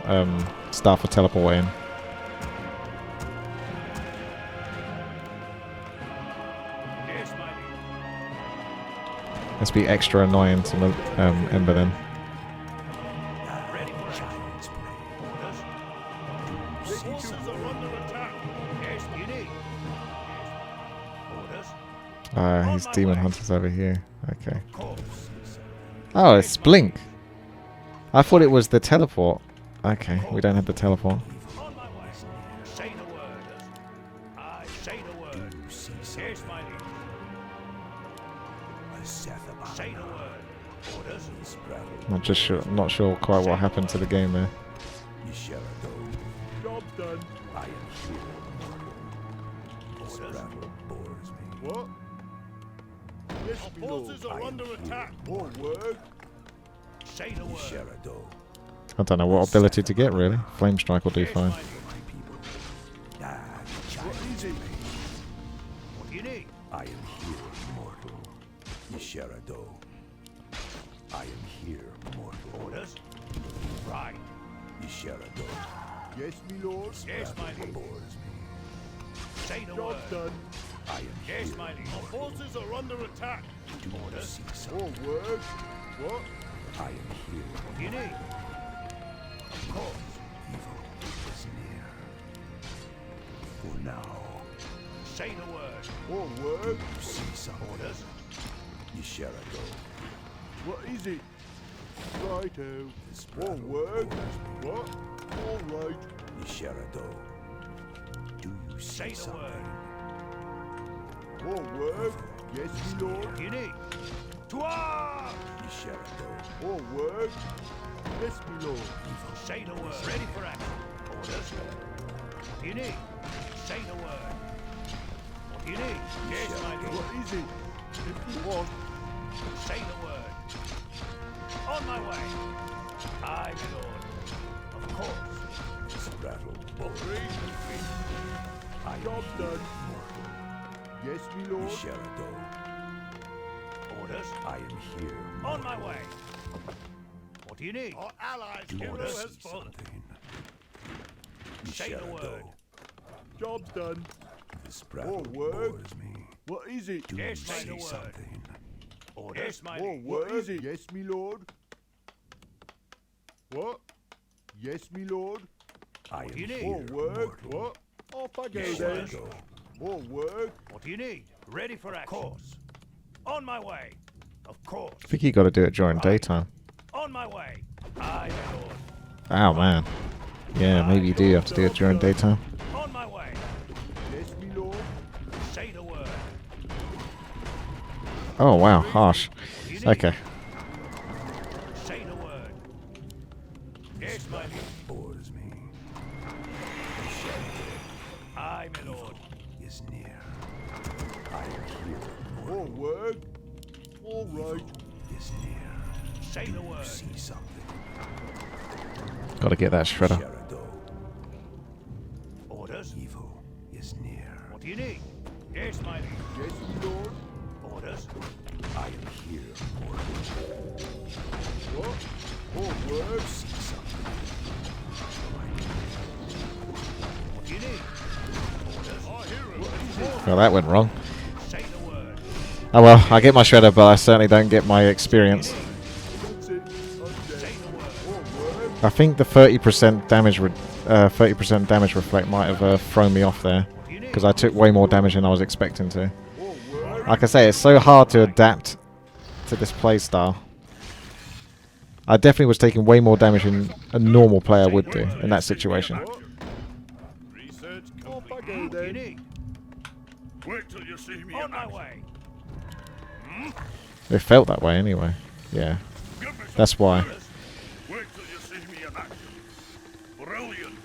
start for teleporting. Yes, my liege. Let's be extra annoying to Ember then. Ready for child's play. Orders? Forces are under attack. Yes, you need. Orders? His demon hunter's over here. Okay. Oh, it's Blink. I thought it was the teleport. Okay, we don't have the teleport. On my way. Say the word. I say the word. Here's my lead. Say the word. Orders. Not sure quite what happened to the game there. Job done. What? Yes, my lord. Forces are under attack. More work. Say the word. I don't know what ability to get really. Flame Strike will do fine. What is it? What do you need? I am here, mortal. Yisharado. I am here, mortal. Orders. Right. Yisharado. Yes, my lord. Yes, my lord. Bores me. Say the Job word. done. I am Yes, here. my lord. Forces are under attack. Do you Orders. see More something? work. What? I am here. What do you need? Of course. Evil is near. For now, Say the word. More work. you see something? Orders. Yisharado. What is it? Righto. This More battle work. bores me. What? All right. Yisharado. Do you Say see the something? word. More work. Yes, my lord. What do you need? To arms! Yisharado. More work. Yes, my lord. Say the word. Ready for action. Orders. What do you need? Say the word. What do you need? Yes, my lord. What is it? If you want. Say the word. On my way. Aye, my lord. Of course. This battle bores me. I am Job here, done. mortal. Yes, my lord. Yisharado. Orders. I am here. On my way. What do you need? Our allies' Do you hero want to has see fallen. something? Say the Yisharado. word. Job's done. This battle work. bores me. What is it? Do Yes, you my see lord. something? Orders. Yes, my More lord. work. What is it? Yes, my lord. What? Yes, my lord. I am do you need? here, More work. mortal. What? Off I go Yes, then. Yisharado. More work. What do you need? Ready for action. Of course. On my way. Of course. I think you got to do it during daytime. On my way. Aye, my lord. Oh man. Yeah, maybe you do have to do it during daytime. On my way. Yes, my lord. Say the word. Oh wow, harsh. What do you need? Okay. Say the word. Yes, my lord. Bores me. Aye, my lord. Is near. I am here. More work. All right. Is near. Say the word. See something? Got to get that shredder. Yisharado. Orders. Evil is near. What do you need? Yes, my lord. Yes, my lord. Orders. I am here, mortal. What? More work. See something? What do you need? Orders. Our hero What has is it? Well, that went wrong. Say the word. Oh well, I get my shredder, but I certainly don't get my experience. That's it. I'm dead. Say the word. More work. I think the 30% damage, 30% damage reflect might have thrown me off there, What do you need? because I took way more damage than I was expecting to. More work. Like I say, it's so hard to adapt to this playstyle. I definitely was taking way more damage than a normal player would do in that situation. What? research Off I complete. go What do you then. need? Wait till you see me On in my action. way. It felt that way anyway. Yeah, Give me some that's why. orders. Wait till you see me in action. Brilliant.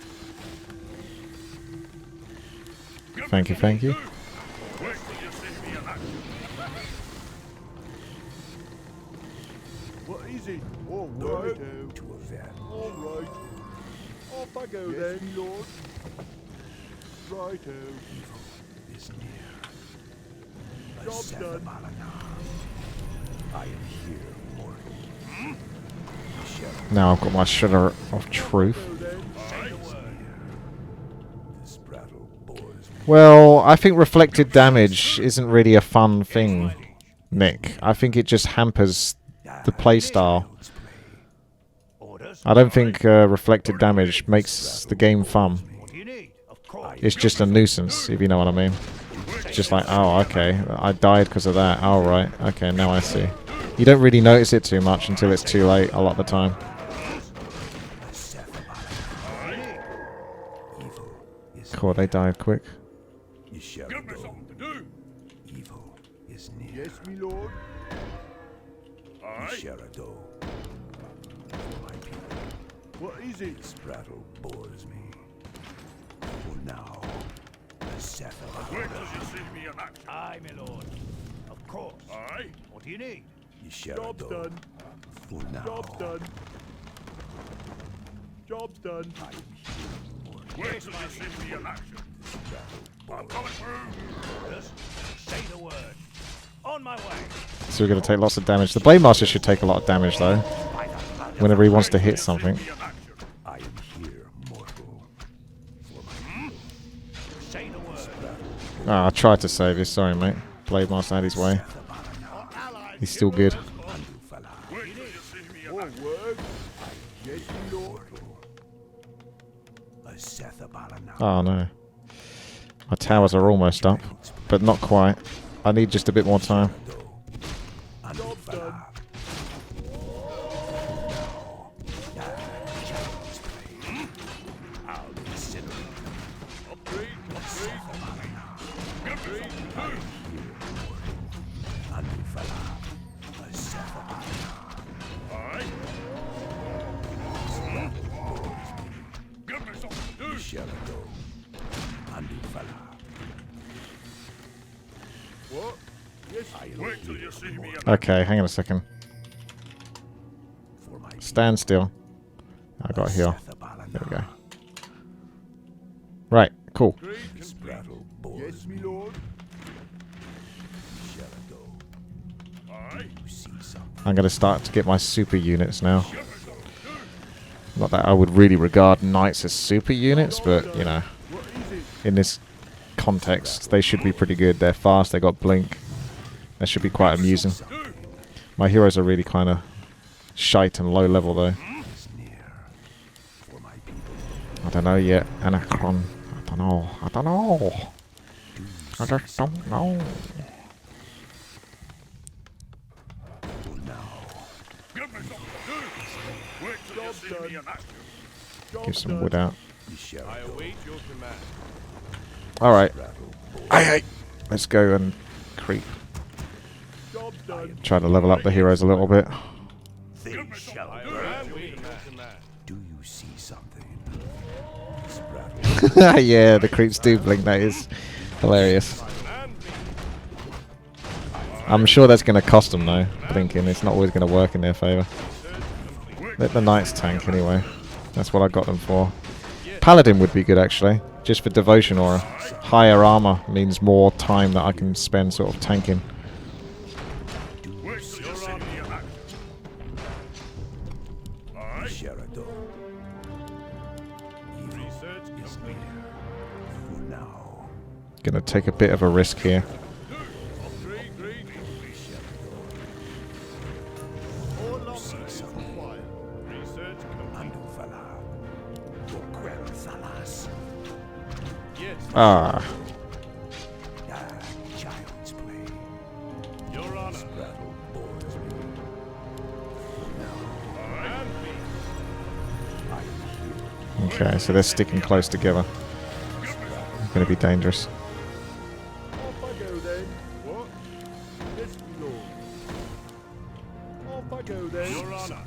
Give me Thank you, some thank you. orders. Wait till you see me in action. What is it? More No work. need to avenge. All right. Off I go then, my lord. Righto. Evil is near. Job's done. I am here, mortal. Yisharado. Now I've got my shredder of truth. Go then. Say the word. This battle bores me. Well, I think reflected damage isn't really a fun thing, Nick. I think it just hampers the playstyle. Child's play. Orders. I don't think reflected damage makes the game fun. What do you need? Of course. It's just a nuisance, if you know what I mean. Say just like, oh, okay, I died because of that. Oh, right. Okay, now I see. You don't really notice it too much until it's too late a lot of the time. Cool, they died quick. Give me something to do. Evil is near. Yes, my lord. Aye. Sherado. My people. What is it? This battle bores me. For now, the Seth of Wait till you see me in action. Aye, my lord. Of course. Aye. What do you need? Job's Sherado. done. For now, Job's done. Job's done. I am here. Wait till you see me in action. I'm coming through. Orders. Say the word. On my way. So we're going to take lots of damage. The Blade Master should take a lot of damage, though, whenever he wants to hit something. See me in action. I am here, mortal. For my people. Say the word. Ah, I tried to save you. Sorry, mate. Blade Master had his way. He's still good. Wait till you see me in More action. word. Yes, my lord. A Seth of Balana. Oh, no. My towers are almost up, but not quite. I need just a bit more time. Job's done. Upgrade, upgrade. Give me something to do. Aye. Give me something to do. What? Yes, Wait till you see me in Okay, hang on a second. Stand still. I got to heal. There we go. Right, cool. yes, my lord. Aye. I'm going to start to get my super units now. Not that I would really regard knights as super units, but, you know, What is it? in this context, they should be pretty good. They're fast, they got blink. That should be quite amusing. My heroes are really kind of shite and low level, though. I don't know yet. Anachron. I don't know. I don't know. I just don't know. Give me something to do. Wait till you see me in action. Give Job's some done. wood out. I await your command. Alright. Aye. Let's go and creep. Job's done. Try to level up the heroes a little bit. Give me something I to do. await your command. Do you see something? This battle Yeah, the creeps do blink. That is hilarious. I'm sure that's going to cost them, though, blinking. It's not always going to work in their favour. Let the knights tank, anyway. That's what I got them for. Paladin would be good, actually. Just for devotion aura. Higher armor means more time that I can spend sort of tanking. Wait till you see me in action. Aye. Sherado. Research complete. For now, Gonna take a bit of a risk here. Upgrade, grade. All officers required. Research complete. Andufala. Yoquel Salas. Yes, Ah, Child's play. Your Honor. Battle bores me. And me. I am here. okay, so they're sticking close together. It's gonna be dangerous. Off I go then. What? Yes, my lord. Off I go then. Your Honor.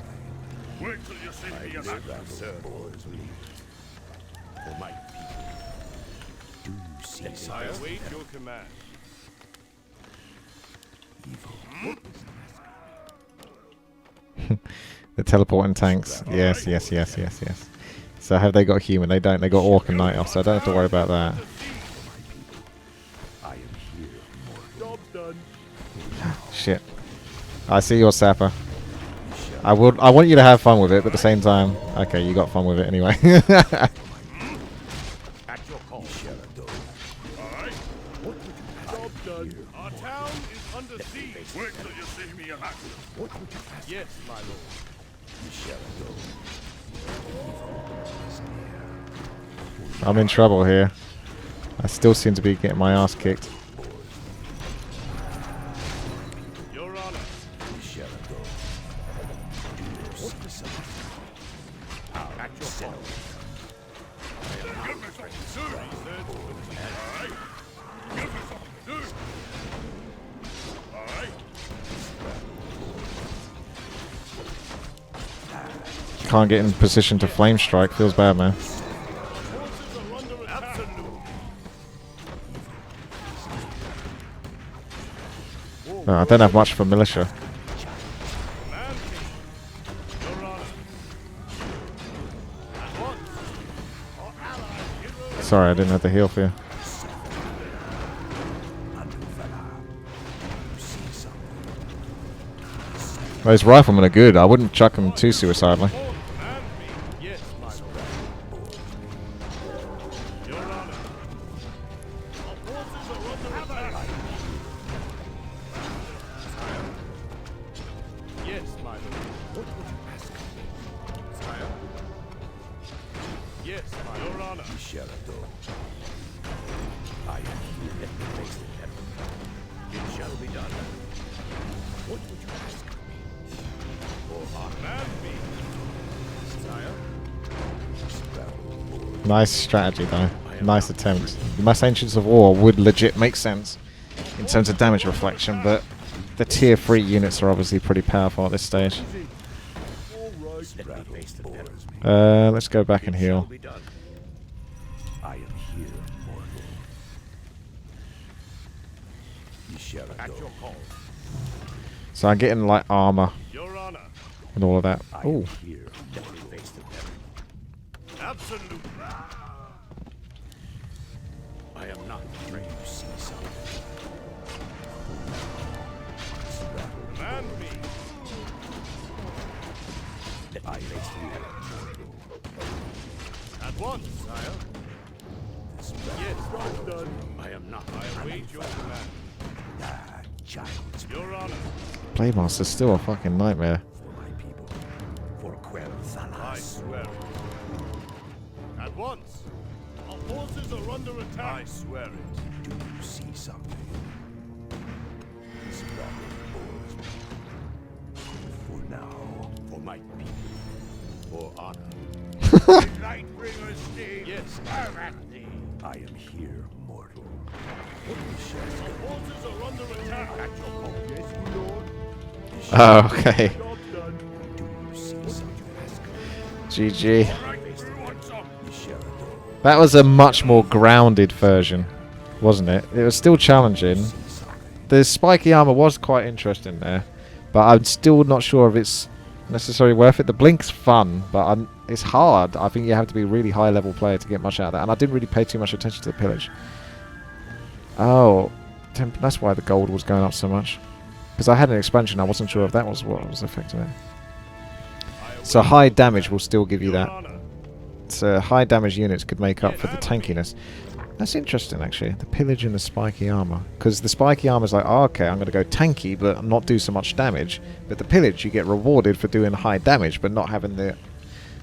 Wait till you see me in action. Battle bores me. For my people. Do you see I something? await your command. The teleporting tanks. Yes, yes, yes, yes, yes. So have they got human? They don't. They got orc and night elf, so I don't have to worry about that. I am here, mortal. Job's done. Shit. I see your sapper. I want you to have fun with it, but at the same time, okay, you got fun with it anyway. At your call. Aye. Job's done. Our town is under siege. Wait till you see me in action. Yes, my lord. I'm in trouble here. I still seem to be getting my ass kicked. can't get in position to flame strike. Feels bad, man. No, I don't have much for militia. Sorry, I didn't have the heal for you. Those riflemen are good. I wouldn't chuck them too suicidally. Nice strategy though. Nice attempt. The Mass Ancients of War would legit make sense in terms of damage reflection, but the tier 3 units are obviously pretty powerful at this stage. Let's go back and heal. I am here, mortal. You shall adore. So I'm getting like armor and all of that. Ooh. Here, let me face the devil. Absolutely. I am not afraid to see something. Command me. Let me face the devil. At once, sire. Yes, job done. I am not. I await your command. Ah, child's Your honor. Playmaster's still a fucking nightmare. for my people. For Quell I Thalas. swear it. At once. Our forces are under attack. I swear it. Do you see something? This battle bores me. For now, For my people. For honor. Lightbringer's name. Yes. I am here, mortal. Our forces are under attack. At your call. Yes, my lord. Oh, okay. Job done. Do you see something? GG. You shall adore. That was a much more grounded version, wasn't it? It was still challenging. See something. The spiky armor was quite interesting there, but I'm still not sure if it's necessarily worth it. The blink's fun, but it's hard. I think you have to be a really high level player to get much out of that, and I didn't really pay too much attention to the pillage. Oh, that's why the gold was going up so much. Because I had an expansion, I wasn't sure if that was what was affecting it. So high damage will still give you that. So high damage units could make up for the tankiness. That's interesting, actually. The pillage and the spiky armor. Because the spiky armor is like, oh, okay, I'm going to go tanky, but not do so much damage. But the pillage, you get rewarded for doing high damage, but not having the,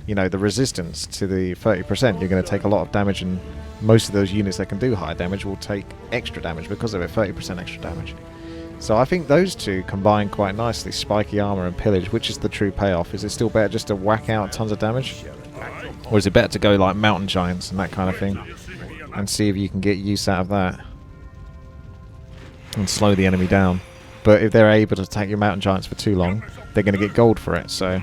you know, the resistance to the 30%. You're going to take a lot of damage, and most of those units that can do high damage will take extra damage because of it, 30% extra damage. So I think those two combine quite nicely, spiky armor and pillage. Which is the true payoff? Is it still better just to whack out tons of damage? Or is it better to go like mountain giants and that kind of thing? And see if you can get use out of that. And slow the enemy down. But if they're able to attack your mountain giants for too long, they're going to get gold for it. So